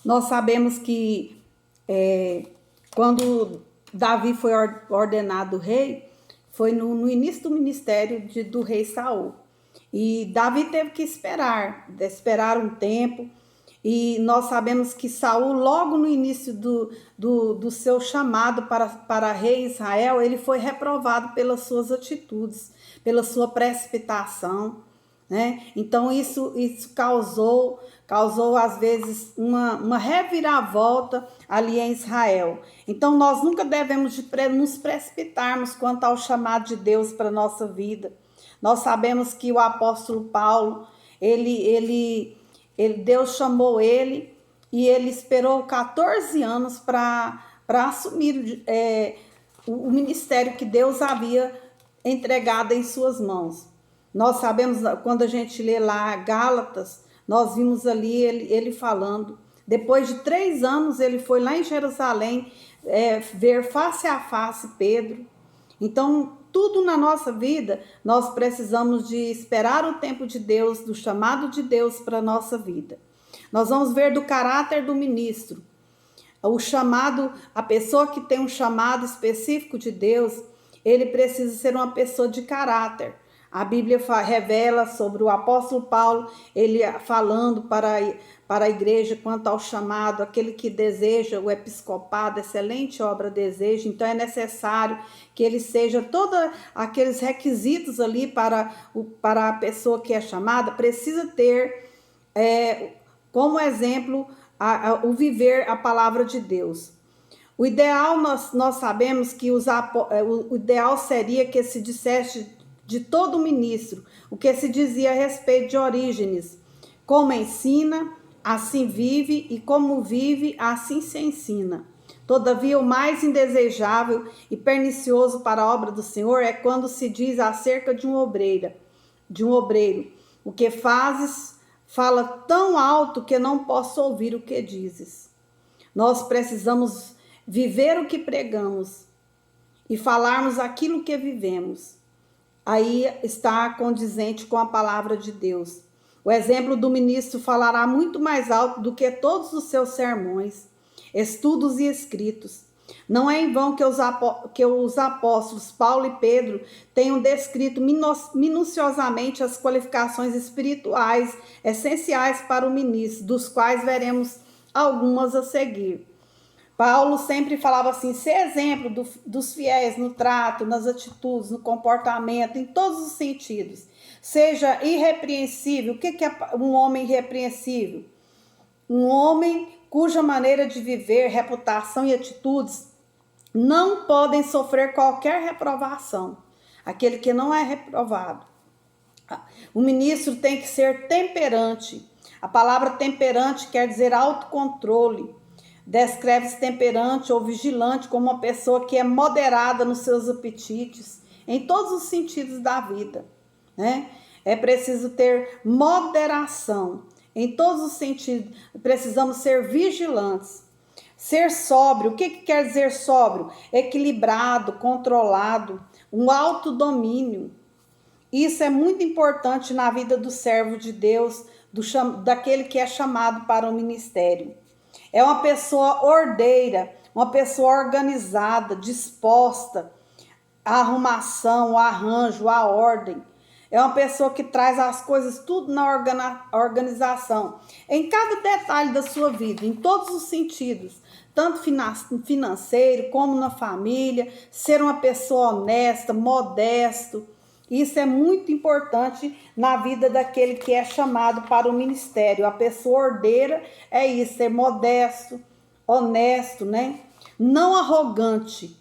Nós sabemos que quando Davi foi ordenado rei, foi no início do ministério do rei Saul. E Davi teve que esperar um tempo. E nós sabemos que Saul, logo no início do seu chamado para rei Israel, ele foi reprovado pelas suas atitudes, pela sua precipitação, né? Então isso causou às vezes uma reviravolta ali em Israel. Então nós nunca devemos nos precipitarmos quanto ao chamado de Deus para a nossa vida. Nós sabemos que o apóstolo Paulo, Deus chamou ele e ele esperou 14 anos para assumir o ministério que Deus havia entregado em suas mãos. Nós sabemos, quando a gente lê lá Gálatas, nós vimos ali ele falando. Depois de 3 anos, ele foi lá em Jerusalém ver face a face Pedro. Então, tudo na nossa vida, nós precisamos de esperar o tempo de Deus, do chamado de Deus para a nossa vida. Nós vamos ver do caráter do ministro. O chamado, a pessoa que tem um chamado específico de Deus, ele precisa ser uma pessoa de caráter. A Bíblia revela sobre o apóstolo Paulo, ele falando para a igreja quanto ao chamado, aquele que deseja o episcopado, excelente obra deseja, então é necessário que ele seja todos aqueles requisitos ali para a pessoa que é chamada, precisa ter como exemplo o viver a palavra de Deus. O ideal, nós sabemos que o ideal seria que se dissesse de todo ministro o que se dizia a respeito de Orígenes: como ensina, assim vive, e como vive, assim se ensina. Todavia, o mais indesejável e pernicioso para a obra do Senhor é quando se diz acerca de um obreiro: o que fazes fala tão alto que não posso ouvir o que dizes. Nós precisamos viver o que pregamos e falarmos aquilo que vivemos. Aí está condizente com a palavra de Deus. O exemplo do ministro falará muito mais alto do que todos os seus sermões, estudos e escritos. Não é em vão que os apóstolos Paulo e Pedro tenham descrito minuciosamente as qualificações espirituais essenciais para o ministro, dos quais veremos algumas a seguir. Paulo sempre falava assim: ser exemplo dos fiéis no trato, nas atitudes, no comportamento, em todos os sentidos. Seja irrepreensível. O que é um homem irrepreensível? Um homem cuja maneira de viver, reputação e atitudes não podem sofrer qualquer reprovação. Aquele que não é reprovado. O ministro tem que ser temperante. A palavra temperante quer dizer autocontrole. Descreve-se temperante ou vigilante como uma pessoa que é moderada nos seus apetites, em todos os sentidos da vida, né? É preciso ter moderação em todos os sentidos. Precisamos ser vigilantes. Ser sóbrio. O que quer dizer sóbrio? Equilibrado, controlado, um autodomínio. Isso é muito importante na vida do servo de Deus, daquele que é chamado para o ministério. É uma pessoa ordeira, uma pessoa organizada, disposta à arrumação, ao arranjo, à ordem. É uma pessoa que traz as coisas tudo na organização, em cada detalhe da sua vida, em todos os sentidos, tanto financeiro como na família, ser uma pessoa honesta, modesto. Isso é muito importante na vida daquele que é chamado para o ministério. A pessoa ordeira é isso, ser modesto, honesto, né? Não arrogante.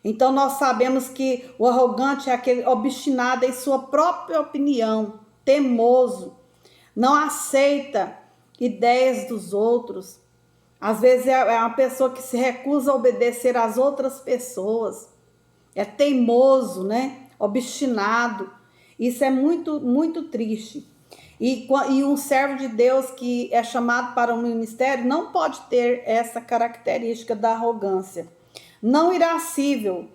Então nós sabemos que o arrogante é aquele obstinado em sua própria opinião, teimoso, não aceita ideias dos outros. Às vezes é uma pessoa que se recusa a obedecer às outras pessoas. É teimoso, né? Obstinado. Isso é muito, muito triste. E um servo de Deus que é chamado para um ministério não pode ter essa característica da arrogância. Não irascível.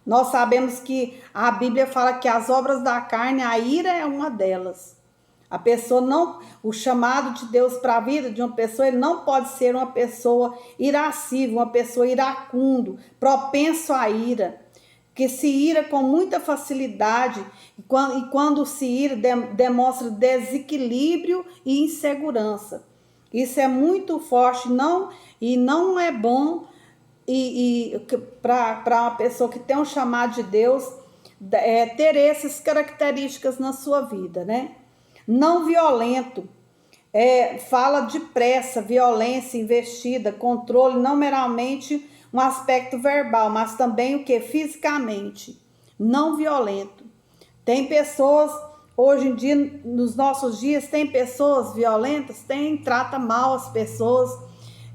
Nós sabemos que a Bíblia fala que as obras da carne, a ira é uma delas. A pessoa não, o chamado de Deus para a vida de uma pessoa, ele não pode ser uma pessoa irascível, uma pessoa iracundo, propenso à ira, que se ira com muita facilidade e quando se ira demonstra desequilíbrio e insegurança. Isso é muito forte, não é bom para uma pessoa que tem um chamado de Deus ter essas características na sua vida, né? Não violento, fala de pressa, violência investida, controle, não meramente um aspecto verbal, mas também o que? Fisicamente, não violento. Tem pessoas, hoje em dia, nos nossos dias, tem pessoas violentas, trata mal as pessoas,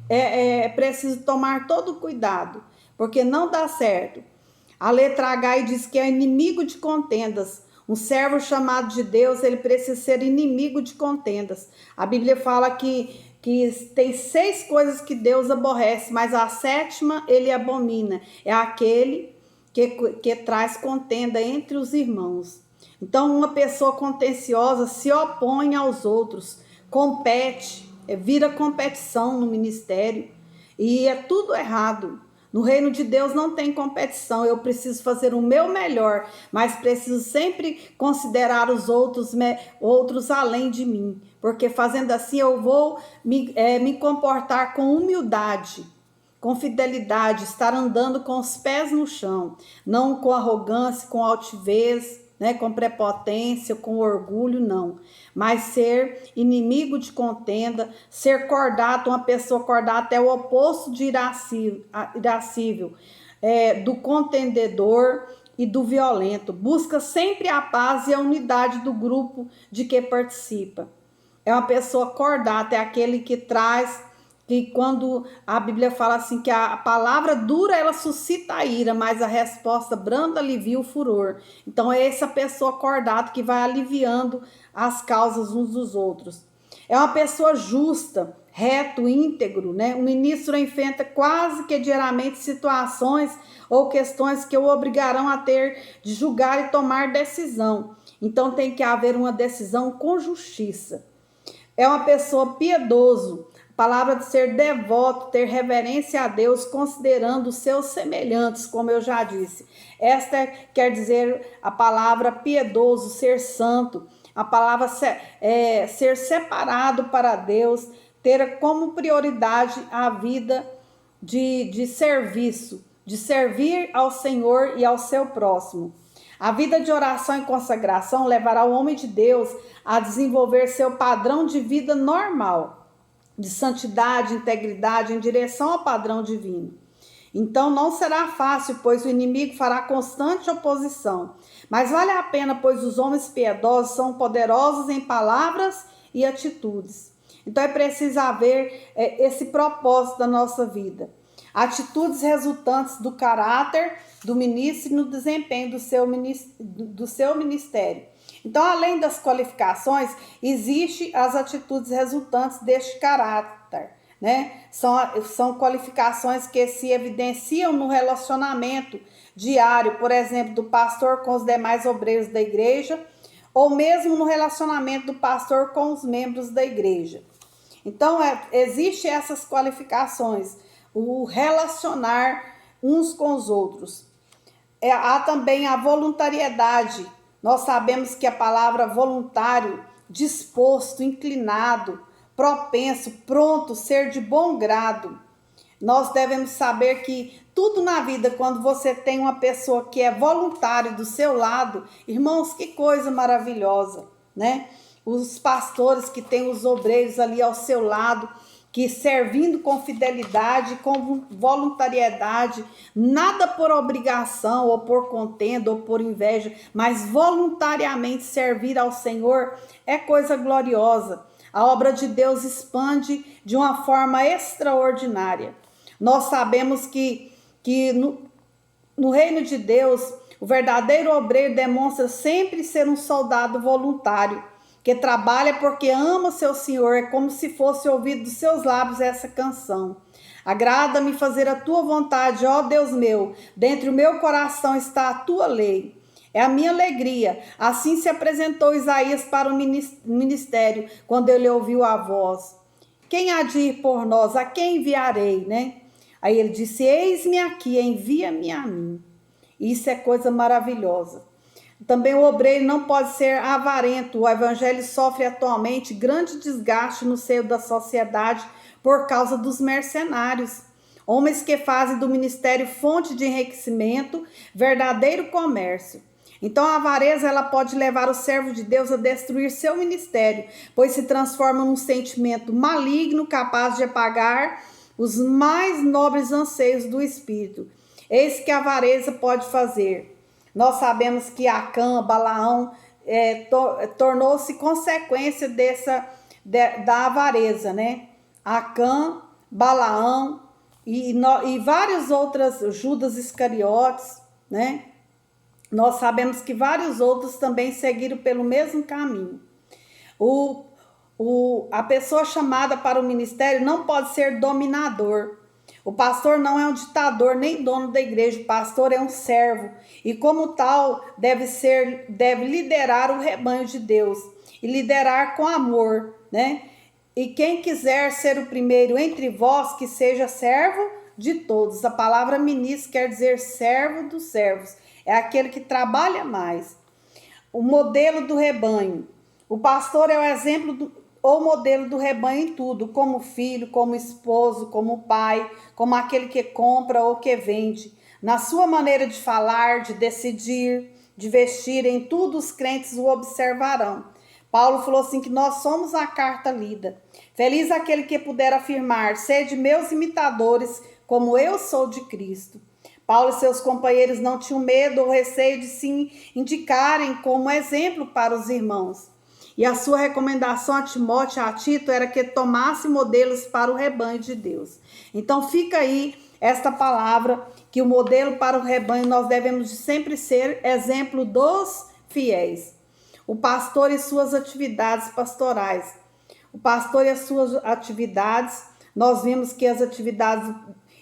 é preciso tomar todo cuidado, porque não dá certo. A letra H diz que é inimigo de contendas. Um servo chamado de Deus, ele precisa ser inimigo de contendas. A Bíblia fala que tem 6 coisas que Deus aborrece, mas a 7ª ele abomina. É aquele que traz contenda entre os irmãos. Então, uma pessoa contenciosa se opõe aos outros, compete, vira competição no ministério, e é tudo errado. No reino de Deus não tem competição, eu preciso fazer o meu melhor, mas preciso sempre considerar os outros além de mim, porque fazendo assim eu vou me comportar com humildade, com fidelidade, estar andando com os pés no chão, não com arrogância, com altivez, né, com prepotência, com orgulho, não. Mas ser inimigo de contenda, ser cordato, uma pessoa cordata é o oposto de irascível, do contendedor e do violento. Busca sempre a paz e a unidade do grupo de que participa. É uma pessoa cordata, é aquele que traz, que quando a Bíblia fala assim que a palavra dura ela suscita a ira, mas a resposta branda alivia o furor. Então é essa pessoa cordata que vai aliviando as causas uns dos outros. É uma pessoa justa, reto, íntegro, né? Um ministro enfrenta quase que diariamente situações ou questões que o obrigarão a ter de julgar e tomar decisão. Então tem que haver uma decisão com justiça. É uma pessoa piedoso, a palavra de ser devoto, ter reverência a Deus, considerando os seus semelhantes, como eu já disse. Esta quer dizer a palavra piedoso, ser santo, a palavra ser separado para Deus, ter como prioridade a vida de serviço, de servir ao Senhor e ao seu próximo. A vida de oração e consagração levará o homem de Deus a desenvolver seu padrão de vida normal, de santidade, integridade, em direção ao padrão divino. Então não será fácil, pois o inimigo fará constante oposição. Mas vale a pena, pois os homens piedosos são poderosos em palavras e atitudes. Então é preciso haver esse propósito da nossa vida. Atitudes resultantes do caráter do ministro e no desempenho do seu ministério. Então, além das qualificações, existem as atitudes resultantes deste caráter, né? São qualificações que se evidenciam no relacionamento diário, por exemplo, do pastor com os demais obreiros da igreja, ou mesmo no relacionamento do pastor com os membros da igreja. Então, existem essas qualificações, o relacionar uns com os outros. Há também a voluntariedade. Nós sabemos que a palavra voluntário, disposto, inclinado, propenso, pronto, ser de bom grado. Nós devemos saber que tudo na vida, quando você tem uma pessoa que é voluntária do seu lado, irmãos, que coisa maravilhosa, né? Os pastores que têm os obreiros ali ao seu lado, que servindo com fidelidade, com voluntariedade, nada por obrigação, ou por contenda, ou por inveja, mas voluntariamente servir ao Senhor é coisa gloriosa. A obra de Deus expande de uma forma extraordinária. Nós sabemos que no reino de Deus, o verdadeiro obreiro demonstra sempre ser um soldado voluntário, que trabalha porque ama seu Senhor, é como se fosse ouvido dos seus lábios essa canção. Agrada-me fazer a tua vontade, ó Deus meu, dentro do meu coração está a tua lei. É a minha alegria. Assim se apresentou Isaías para o ministério, quando ele ouviu a voz. Quem há de ir por nós? A quem enviarei, né? Aí ele disse, eis-me aqui, envia-me a mim. Isso é coisa maravilhosa. Também o obreiro não pode ser avarento. O evangelho sofre atualmente grande desgaste no seio da sociedade por causa dos mercenários. Homens que fazem do ministério fonte de enriquecimento, verdadeiro comércio. Então a avareza ela pode levar o servo de Deus a destruir seu ministério, pois se transforma num sentimento maligno capaz de apagar os mais nobres anseios do espírito. Eis que a avareza pode fazer. Nós sabemos que Acã, Balaão, tornou-se consequência da avareza, né? Acã, Balaão e várias outras, Judas Iscariotes, né? Nós sabemos que vários outros também seguiram pelo mesmo caminho. A pessoa chamada para o ministério não pode ser dominador. O pastor não é um ditador nem dono da igreja, o pastor é um servo e como tal deve liderar o rebanho de Deus e liderar com amor, né? E quem quiser ser o primeiro entre vós, que seja servo de todos. A palavra ministro quer dizer servo dos servos, é aquele que trabalha mais. O modelo do rebanho. O pastor é o exemplo ou modelo do rebanho em tudo, como filho, como esposo, como pai, como aquele que compra ou que vende. Na sua maneira de falar, de decidir, de vestir, em tudo os crentes o observarão. Paulo falou assim que nós somos a carta lida. Feliz aquele que puder afirmar, sede meus imitadores, como eu sou de Cristo. Paulo e seus companheiros não tinham medo ou receio de se indicarem como exemplo para os irmãos. E a sua recomendação a Timóteo e a Tito era que tomasse modelos para o rebanho de Deus. Então fica aí esta palavra, que o modelo para o rebanho nós devemos sempre ser exemplo dos fiéis. O pastor e suas atividades pastorais. O pastor e as suas atividades, nós vimos que as atividades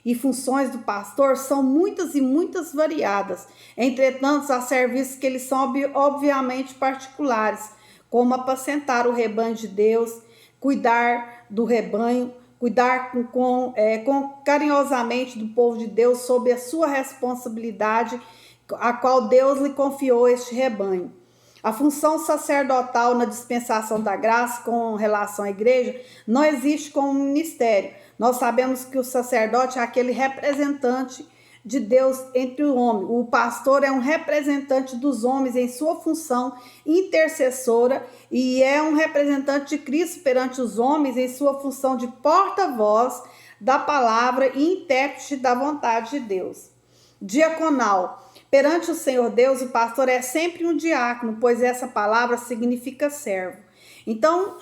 e funções do pastor são muitas e muitas variadas. Entretanto, há serviços que eles são obviamente particulares, como apacentar o rebanho de Deus, cuidar do rebanho, cuidar carinhosamente do povo de Deus sob a sua responsabilidade, a qual Deus lhe confiou este rebanho. A função sacerdotal na dispensação da graça com relação à igreja não existe como ministério. Nós sabemos que o sacerdote é aquele representante de Deus entre o homem. O pastor é um representante dos homens em sua função intercessora e é um representante de Cristo perante os homens em sua função de porta-voz da palavra e intérprete da vontade de Deus. Diaconal. Perante o Senhor Deus, o pastor é sempre um diácono, pois essa palavra significa servo. Então,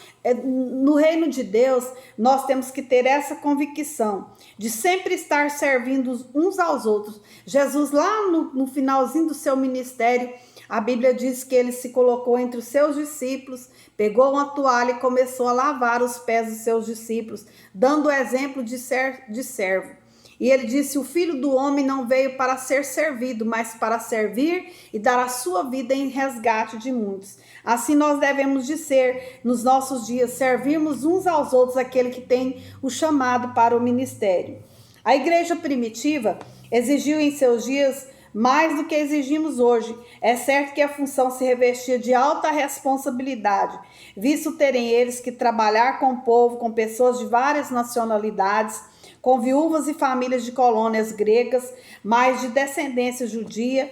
no reino de Deus, nós temos que ter essa convicção de sempre estar servindo uns aos outros. Jesus, lá no finalzinho do seu ministério, a Bíblia diz que ele se colocou entre os seus discípulos, pegou uma toalha e começou a lavar os pés dos seus discípulos, dando o exemplo de servo. E ele disse, o Filho do Homem não veio para ser servido, mas para servir e dar a sua vida em resgate de muitos. Assim nós devemos de ser, nos nossos dias, servirmos uns aos outros, aquele que tem o chamado para o ministério. A igreja primitiva exigiu em seus dias mais do que exigimos hoje. É certo que a função se revestia de alta responsabilidade, visto terem eles que trabalhar com o povo, com pessoas de várias nacionalidades, com viúvas e famílias de colônias gregas, mas de descendência judia,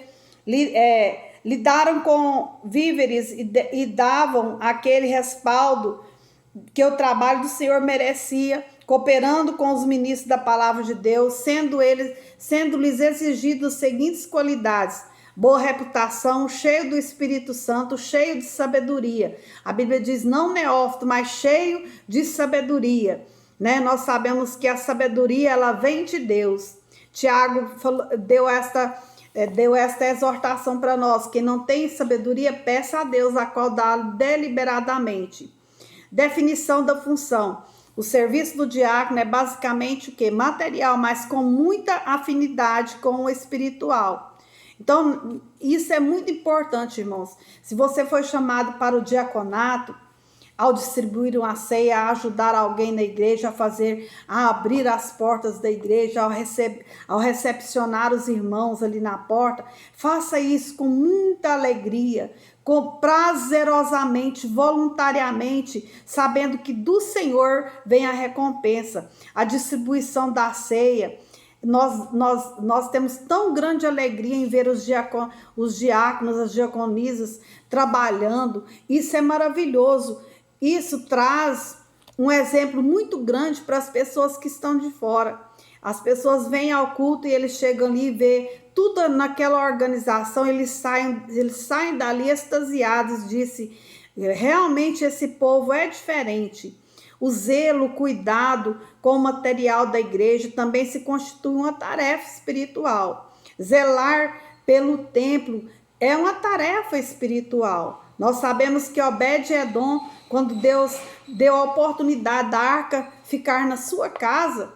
lidaram com víveres e davam aquele respaldo que o trabalho do Senhor merecia, cooperando com os ministros da palavra de Deus, sendo-lhes exigidas as seguintes qualidades: boa reputação, cheio do Espírito Santo, cheio de sabedoria. A Bíblia diz não neófito, mas cheio de sabedoria. Né? Nós sabemos que a sabedoria ela vem de Deus. Tiago deu esta exortação para nós: quem não tem sabedoria, peça a Deus, a qual dá deliberadamente. Definição da função. O serviço do diácono é basicamente o que? Material, mas com muita afinidade com o espiritual. Então, isso é muito importante, irmãos. Se você foi chamado para o diaconato, ao distribuir uma ceia, a ajudar alguém na igreja, a abrir as portas da igreja, ao recepcionar os irmãos ali na porta, faça isso com muita alegria, prazerosamente, voluntariamente, sabendo que do Senhor vem a recompensa. A distribuição da ceia, nós temos tão grande alegria em ver os diáconos, as diaconisas trabalhando. Isso é maravilhoso. Isso traz um exemplo muito grande para as pessoas que estão de fora. As pessoas vêm ao culto e eles chegam ali e vê tudo naquela organização, eles saem dali extasiados, disse, realmente esse povo é diferente. O zelo, o cuidado com o material da igreja também se constitui uma tarefa espiritual. Zelar pelo templo é uma tarefa espiritual. Nós sabemos que Obed-Edom, quando Deus deu a oportunidade da arca ficar na sua casa,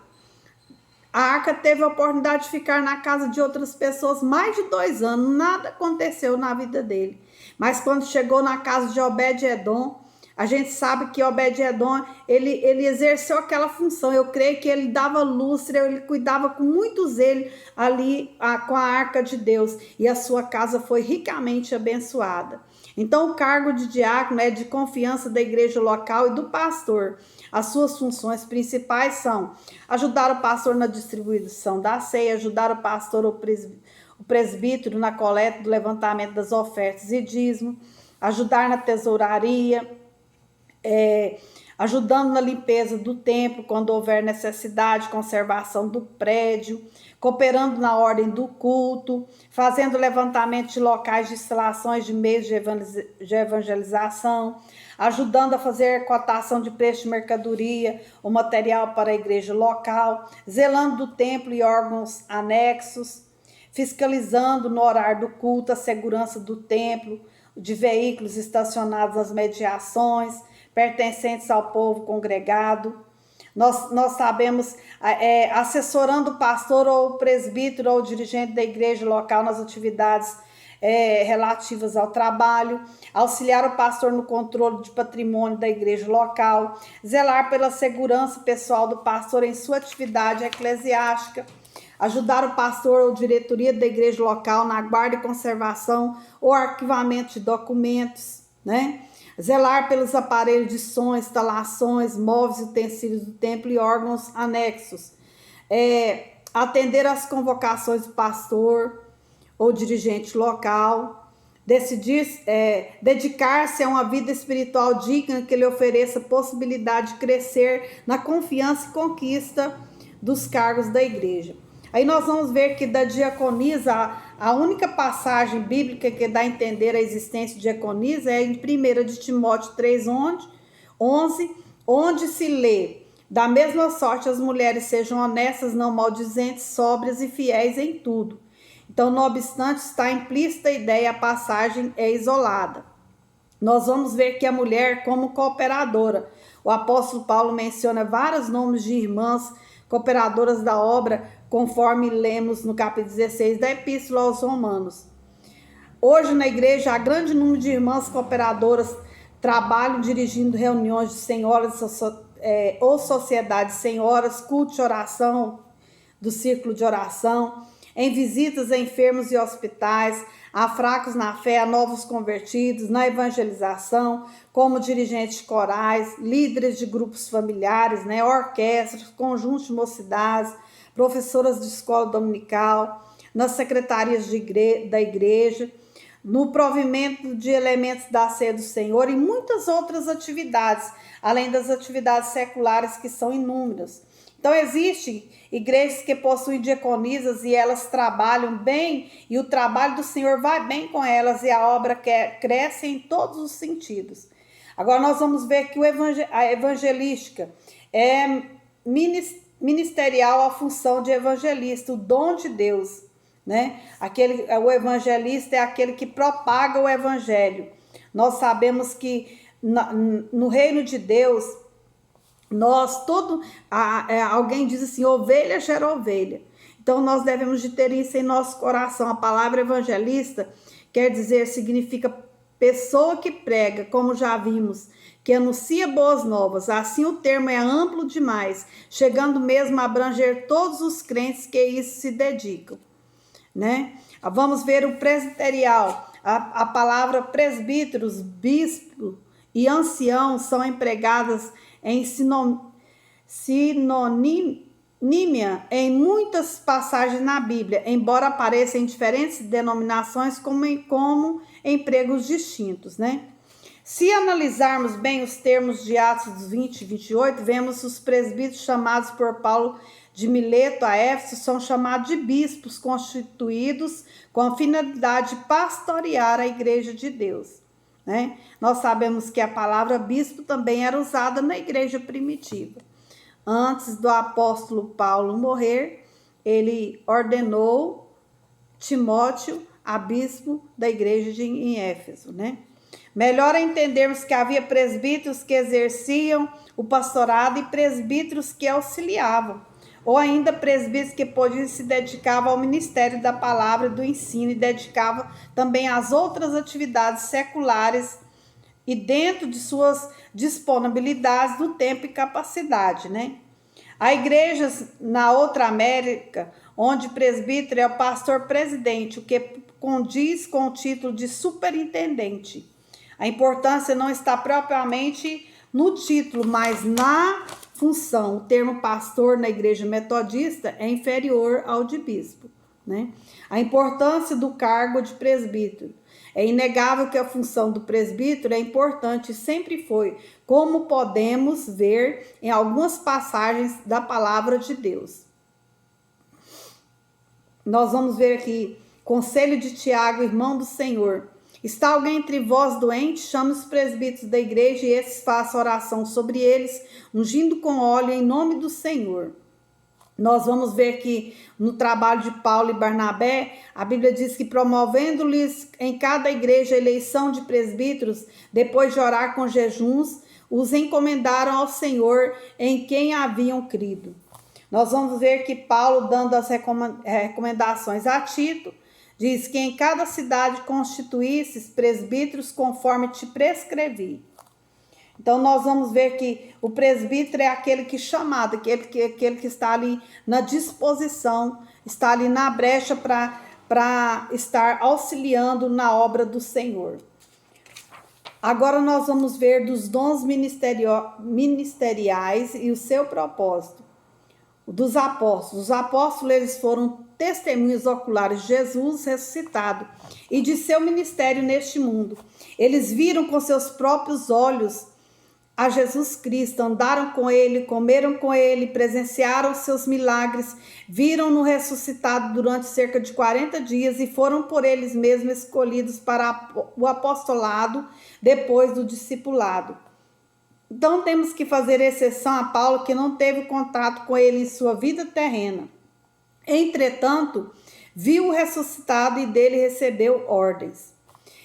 a arca teve a oportunidade de ficar na casa de outras pessoas mais de 2 anos, nada aconteceu na vida dele. Mas quando chegou na casa de Obed-Edom, a gente sabe que Obed-Edom, ele exerceu aquela função. Eu creio que ele dava lustre, ele cuidava com muito zelo ali com a arca de Deus. E a sua casa foi ricamente abençoada. Então, o cargo de diácono é de confiança da igreja local e do pastor. As suas funções principais são ajudar o pastor na distribuição da ceia, ajudar o pastor, o presbítero na coleta do levantamento das ofertas e dízimo, ajudar na tesouraria, ajudando na limpeza do templo quando houver necessidade, conservação do prédio, cooperando na ordem do culto, fazendo levantamento de locais de instalações de meios de evangelização, ajudando a fazer cotação de preço de mercadoria ou material para a igreja local, zelando do templo e órgãos anexos, fiscalizando no horário do culto a segurança do templo, de veículos estacionados às mediações, pertencentes ao povo congregado. Nós sabemos, assessorando o pastor ou o presbítero ou o dirigente da igreja local nas atividades relativas ao trabalho, auxiliar o pastor no controle de patrimônio da igreja local, zelar pela segurança pessoal do pastor em sua atividade eclesiástica, ajudar o pastor ou diretoria da igreja local na guarda e conservação ou arquivamento de documentos, né? Zelar pelos aparelhos de som, instalações, móveis, utensílios do templo e órgãos anexos. Atender às convocações do pastor ou dirigente local. Dedicar-se a uma vida espiritual digna que lhe ofereça possibilidade de crescer na confiança e conquista dos cargos da igreja. Aí nós vamos ver que da diaconisa, a única passagem bíblica que dá a entender a existência de diaconisa é em 1 de Timóteo 3:11, onde se lê: da mesma sorte as mulheres sejam honestas, não maldizentes, sóbrias e fiéis em tudo. Então, não obstante, está implícita a ideia, a passagem é isolada. Nós vamos ver que a mulher como cooperadora. O apóstolo Paulo menciona vários nomes de irmãs cooperadoras da obra, conforme lemos no capítulo 16 da Epístola aos Romanos. Hoje na igreja há grande número de irmãs cooperadoras, trabalham dirigindo reuniões de senhoras ou sociedades senhoras, culto de oração, do círculo de oração, em visitas a enfermos e hospitais, a fracos na fé, a novos convertidos, na evangelização, como dirigentes de corais, líderes de grupos familiares, né, orquestras, conjuntos de mocidades, professoras de escola dominical, nas secretarias da igreja, no provimento de elementos da ceia do Senhor e muitas outras atividades, além das atividades seculares que são inúmeras. Então, existem igrejas que possuem diaconisas e elas trabalham bem e o trabalho do Senhor vai bem com elas e a obra cresce em todos os sentidos. Agora, nós vamos ver que a evangelística é ministerial a função de evangelista, o dom de Deus, né? O evangelista é aquele que propaga o evangelho. Nós sabemos que no reino de Deus, Alguém diz assim, ovelha gera ovelha. Então nós devemos de ter isso em nosso coração. A palavra evangelista quer dizer, significa pessoa que prega, como já vimos, que anuncia boas novas. Assim o termo é amplo demais, chegando mesmo a abranger todos os crentes que a isso se dedicam, né? Vamos ver o presbiterial. A palavra presbíteros, bispo e ancião são empregadas em sinonímia em muitas passagens na Bíblia, embora apareça em diferentes denominações como empregos distintos, né? Se analisarmos bem os termos de Atos 20 e 28, vemos os presbíteros chamados por Paulo de Mileto a Éfeso são chamados de bispos constituídos com a finalidade de pastorear a igreja de Deus, né? Nós sabemos que a palavra bispo também era usada na igreja primitiva. Antes do apóstolo Paulo morrer, ele ordenou Timóteo a bispo da igreja em Éfeso, né? Melhor é entendermos que havia presbíteros que exerciam o pastorado e presbíteros que auxiliavam, ou ainda presbíteros que podiam se dedicavam ao ministério da palavra e do ensino e dedicavam também às outras atividades seculares e dentro de suas disponibilidades do tempo e capacidade, né? Há igrejas na outra América onde presbítero é o pastor presidente, o que condiz com o título de superintendente. A importância não está propriamente no título, mas na função. O termo pastor na igreja metodista é inferior ao de bispo, né? A importância do cargo de presbítero. É inegável que a função do presbítero é importante e sempre foi, como podemos ver em algumas passagens da palavra de Deus. Nós vamos ver aqui, conselho de Tiago, irmão do Senhor. Está alguém entre vós doente? Chame os presbíteros da igreja e esses façam oração sobre eles, ungindo com óleo em nome do Senhor. Nós vamos ver que no trabalho de Paulo e Barnabé, a Bíblia diz que promovendo-lhes em cada igreja a eleição de presbíteros, depois de orar com jejuns, os encomendaram ao Senhor em quem haviam crido. Nós vamos ver que Paulo, dando as recomendações a Tito, diz que em cada cidade constituísses presbíteros conforme te prescrevi. Então, nós vamos ver que o presbítero é aquele que chamado, aquele que está ali na disposição, está ali na brecha para estar auxiliando na obra do Senhor. Agora nós vamos ver dos dons ministeriais e o seu propósito. Dos apóstolos. Os apóstolos, eles foram testemunhas oculares de Jesus ressuscitado e de seu ministério neste mundo. Eles viram com seus próprios olhos a Jesus Cristo, andaram com ele, comeram com ele, presenciaram seus milagres, viram-no ressuscitado durante cerca de 40 dias e foram por eles mesmos escolhidos para o apostolado depois do discipulado. Então temos que fazer exceção a Paulo, que não teve contato com ele em sua vida terrena. Entretanto, viu o ressuscitado e dele recebeu ordens.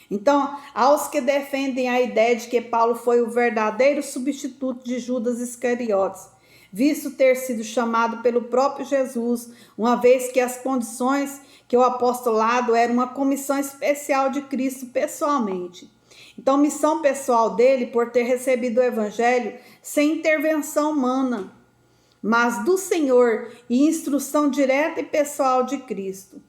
Então, aos que defendem a ideia de que Paulo foi o verdadeiro substituto de Judas Iscariotes, visto ter sido chamado pelo próprio Jesus, uma vez que as condições que o apostolado era uma comissão especial de Cristo pessoalmente. Então, missão pessoal dele por ter recebido o evangelho sem intervenção humana, mas do Senhor e instrução direta e pessoal de Cristo.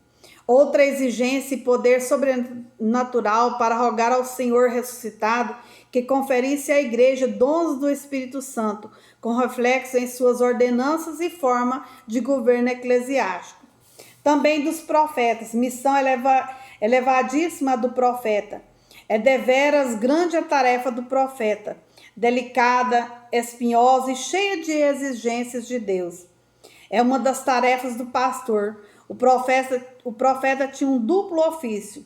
Outra exigência e poder sobrenatural para rogar ao Senhor ressuscitado que conferisse à igreja dons do Espírito Santo, com reflexo em suas ordenanças e forma de governo eclesiástico. Também dos profetas, missão elevadíssima do profeta. É deveras grande a tarefa do profeta, delicada, espinhosa e cheia de exigências de Deus. É uma das tarefas do pastor. O profeta tinha um duplo ofício: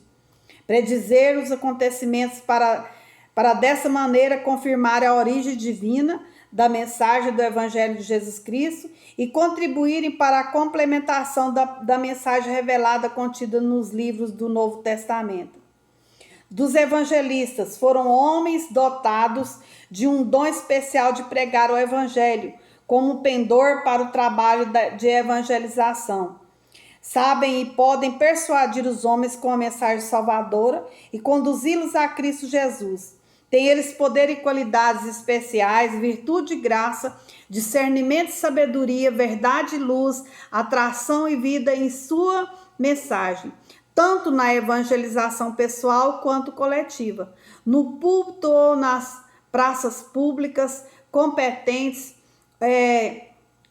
predizer os acontecimentos para dessa maneira confirmar a origem divina da mensagem do Evangelho de Jesus Cristo e contribuírem para a complementação da mensagem revelada contida nos livros do Novo Testamento. dos evangelistas foram homens dotados de um dom especial de pregar o evangelho, como pendor para o trabalho de evangelização. Sabem e podem persuadir os homens com a mensagem salvadora e conduzi-los a Cristo Jesus. Têm eles poder e qualidades especiais, virtude e graça, discernimento e sabedoria, verdade e luz, atração e vida em sua mensagem, tanto na evangelização pessoal quanto coletiva, no púlpito ou nas praças públicas, competentes,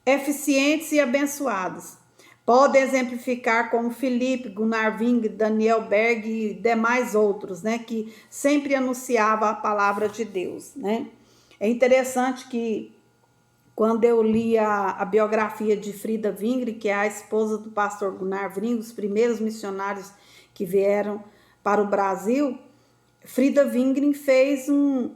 eficientes e abençoados. Podem exemplificar como Filipe, Gunnar Ving, Daniel Berg e demais outros, né, que sempre anunciavam a palavra de Deus, né? É interessante que quando eu li a biografia de Frida Vingre, que é a esposa do pastor Gunnar Ving, os primeiros missionários que vieram para o Brasil, Frida Vingre fez um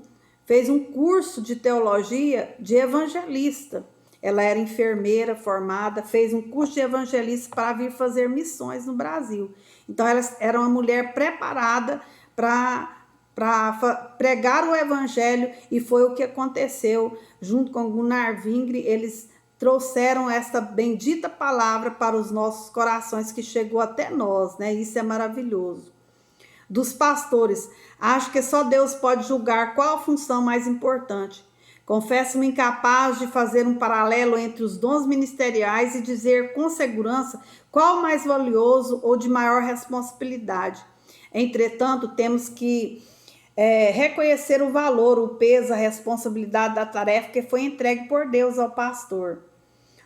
curso de teologia de evangelista. Ela era enfermeira formada, fez um curso de evangelista para vir fazer missões no Brasil. Então, ela era uma mulher preparada para pregar o evangelho, e foi o que aconteceu. Junto com Gunnar Vingre, eles trouxeram essa bendita palavra para os nossos corações, que chegou até nós, né? Isso é maravilhoso. Dos pastores, acho que só Deus pode julgar qual a função mais importante. Confesso-me incapaz de fazer um paralelo entre os dons ministeriais e dizer com segurança qual mais valioso ou de maior responsabilidade. Entretanto, temos que reconhecer o valor, o peso, a responsabilidade da tarefa que foi entregue por Deus ao pastor.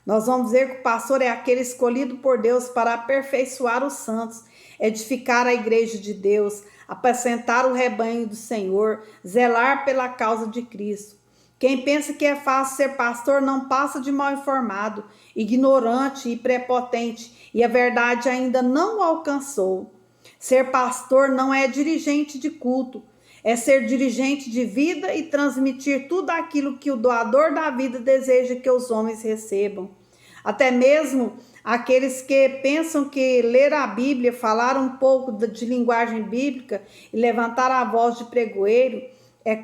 Nós vamos dizer que o pastor é aquele escolhido por Deus para aperfeiçoar os santos, edificar a igreja de Deus, apacentar o rebanho do Senhor, zelar pela causa de Cristo. Quem pensa que é fácil ser pastor não passa de mal informado, ignorante e prepotente, e a verdade ainda não o alcançou. Ser pastor não é dirigente de culto, é ser dirigente de vida e transmitir tudo aquilo que o doador da vida deseja que os homens recebam. Até mesmo aqueles que pensam que ler a Bíblia, falar um pouco de linguagem bíblica e levantar a voz de pregoeiro é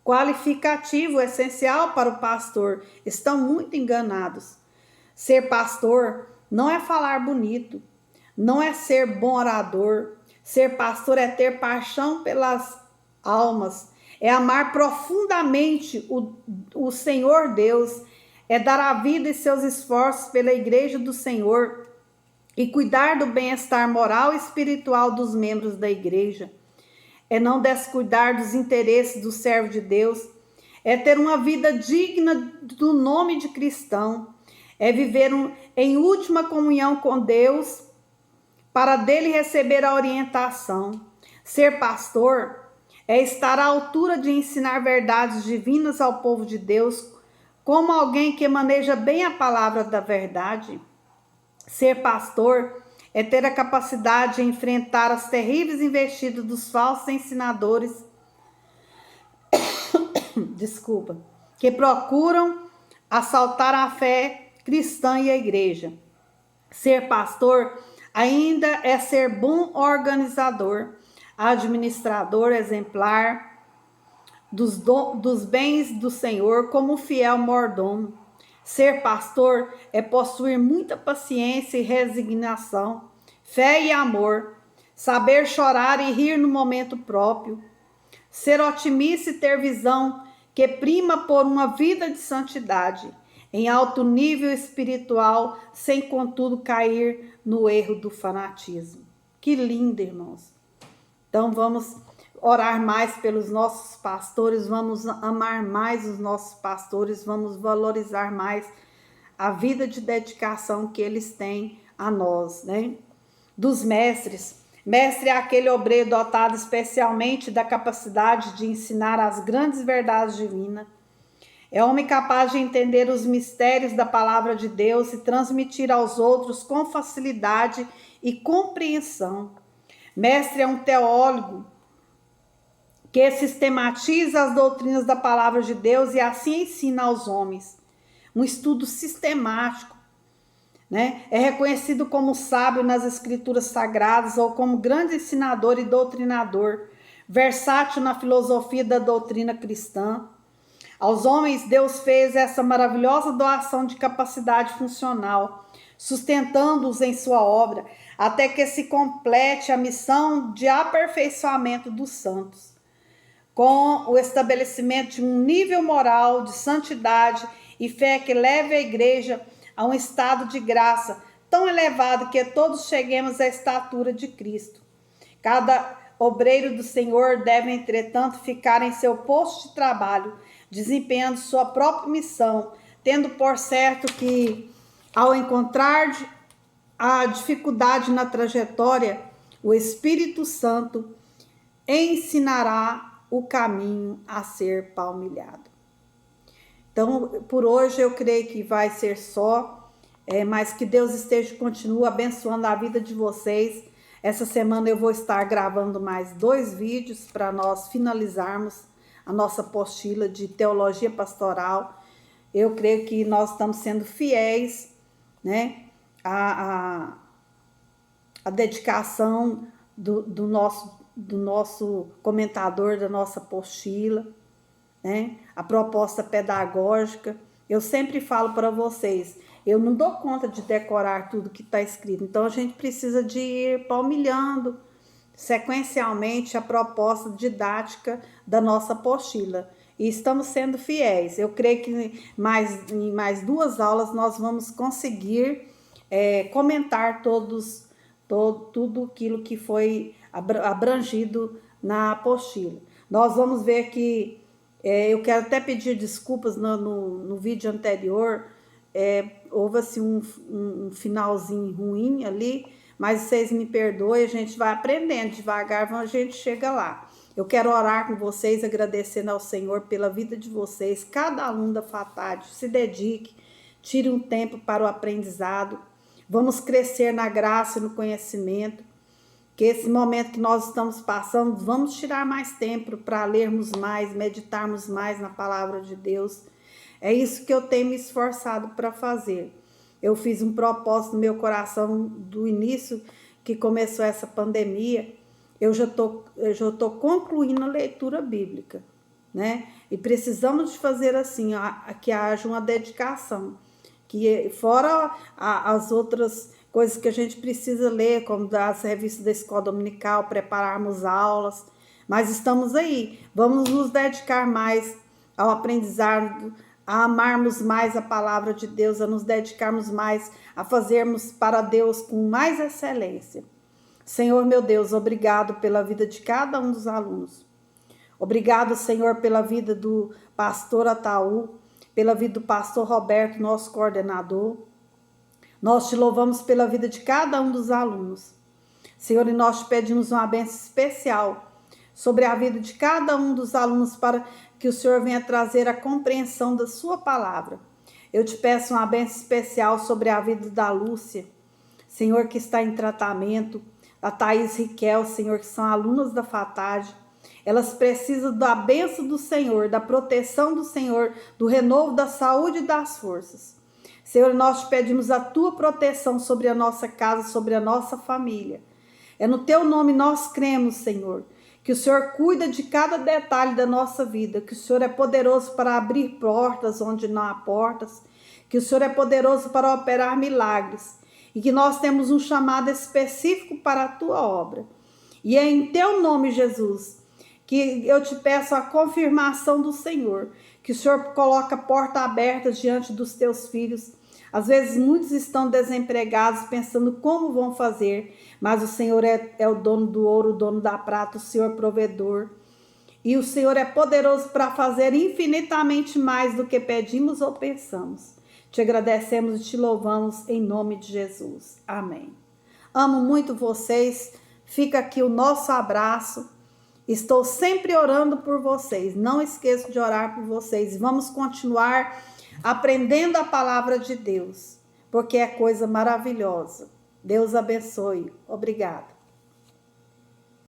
qualificativo essencial para o pastor, estão muito enganados. Ser pastor não é falar bonito, não é ser bom orador. Ser pastor é ter paixão pelas almas, é amar profundamente o Senhor Deus, é dar a vida e seus esforços pela igreja do Senhor e cuidar do bem-estar moral e espiritual dos membros da igreja. É não descuidar dos interesses do servo de Deus, é ter uma vida digna do nome de cristão, é viver em última comunhão com Deus, para dele receber a orientação. Ser pastor é estar à altura de ensinar verdades divinas ao povo de Deus, como alguém que maneja bem a palavra da verdade. Ser pastor é ter a capacidade de enfrentar as terríveis investidas dos falsos ensinadores, que procuram assaltar a fé cristã e a igreja. Ser pastor ainda é ser bom organizador, administrador exemplar dos bens do Senhor, como fiel mordomo. Ser pastor é possuir muita paciência e resignação, fé e amor, saber chorar e rir no momento próprio, ser otimista e ter visão que prima por uma vida de santidade, em alto nível espiritual, sem contudo cair no erro do fanatismo. Que lindo, irmãos! Então vamos orar mais pelos nossos pastores, vamos amar mais os nossos pastores, vamos valorizar mais a vida de dedicação que eles têm a nós, né? Dos mestres. Mestre é aquele obreiro dotado especialmente da capacidade de ensinar as grandes verdades divinas. É homem capaz de entender os mistérios da palavra de Deus e transmitir aos outros com facilidade e compreensão. Mestre é um teólogo que sistematiza as doutrinas da palavra de Deus e assim ensina aos homens. Um estudo sistemático né? É reconhecido como sábio nas escrituras sagradas ou como grande ensinador e doutrinador, versátil na filosofia da doutrina cristã. Aos homens, Deus fez essa maravilhosa doação de capacidade funcional, sustentando-os em sua obra, até que se complete a missão de aperfeiçoamento dos santos, com o estabelecimento de um nível moral de santidade e fé que leve a igreja a um estado de graça tão elevado que todos cheguemos à estatura de Cristo. Cada obreiro do Senhor deve, entretanto, ficar em seu posto de trabalho, desempenhando sua própria missão, tendo por certo que, ao encontrar a dificuldade na trajetória, o Espírito Santo ensinará o caminho a ser palmilhado. Então, por hoje eu creio que vai ser só, mas que Deus continue abençoando a vida de vocês. Essa semana eu vou estar gravando mais 2 vídeos para nós finalizarmos a nossa apostila de teologia pastoral. Eu creio que nós estamos sendo fiéis, né, à dedicação do nosso comentador da nossa apostila, né, a proposta pedagógica. Eu sempre falo para vocês, eu não dou conta de decorar tudo que está escrito, então a gente precisa de ir palmilhando sequencialmente a proposta didática da nossa apostila. E estamos sendo fiéis. Eu creio que em mais 2 aulas nós vamos conseguir comentar tudo aquilo que foi abrangido na apostila. Nós vamos ver que, eu quero até pedir desculpas no vídeo anterior, houve assim um finalzinho ruim ali, mas vocês me perdoem, a gente vai aprendendo devagar, a gente chega lá. Eu quero orar com vocês, agradecendo ao Senhor pela vida de vocês. Cada aluno da FATAD se dedique, tire um tempo para o aprendizado. Vamos crescer na graça e no conhecimento. Que esse momento que nós estamos passando, vamos tirar mais tempo para lermos mais, meditarmos mais na palavra de Deus. É isso que eu tenho me esforçado para fazer. Eu fiz um propósito no meu coração do início que começou essa pandemia. Eu já tô concluindo a leitura bíblica, né? E precisamos de fazer assim, que haja uma dedicação, que fora as outras coisas que a gente precisa ler, como das revistas da escola dominical, prepararmos aulas, mas estamos aí. Vamos nos dedicar mais ao aprendizado, a amarmos mais a palavra de Deus, a nos dedicarmos mais, a fazermos para Deus com mais excelência. Senhor, meu Deus, obrigado pela vida de cada um dos alunos. Obrigado, Senhor, pela vida do pastor Ataú, pela vida do pastor Roberto, nosso coordenador. Nós te louvamos pela vida de cada um dos alunos. Senhor, e nós te pedimos uma bênção especial sobre a vida de cada um dos alunos para que o Senhor venha trazer a compreensão da sua palavra. Eu te peço uma bênção especial sobre a vida da Lúcia, Senhor, que está em tratamento, a Thaís Riquel, Senhor, que são alunas da FATAD. Elas precisam da bênção do Senhor, da proteção do Senhor, do renovo da saúde e das forças. Senhor, nós te pedimos a tua proteção sobre a nossa casa, sobre a nossa família. É no teu nome nós cremos, Senhor, que o Senhor cuida de cada detalhe da nossa vida, que o Senhor é poderoso para abrir portas onde não há portas, que o Senhor é poderoso para operar milagres e que nós temos um chamado específico para a tua obra. E é em teu nome, Jesus, que eu te peço a confirmação do Senhor, que o Senhor coloca a porta aberta diante dos teus filhos. Às vezes muitos estão desempregados, pensando como vão fazer, mas o Senhor é o dono do ouro, o dono da prata, o Senhor provedor. E o Senhor é poderoso para fazer infinitamente mais do que pedimos ou pensamos. Te agradecemos e te louvamos em nome de Jesus. Amém. Amo muito vocês. Fica aqui o nosso abraço. Estou sempre orando por vocês. Não esqueço de orar por vocês. Vamos continuar aprendendo a palavra de Deus, porque é coisa maravilhosa. Deus abençoe. Obrigada.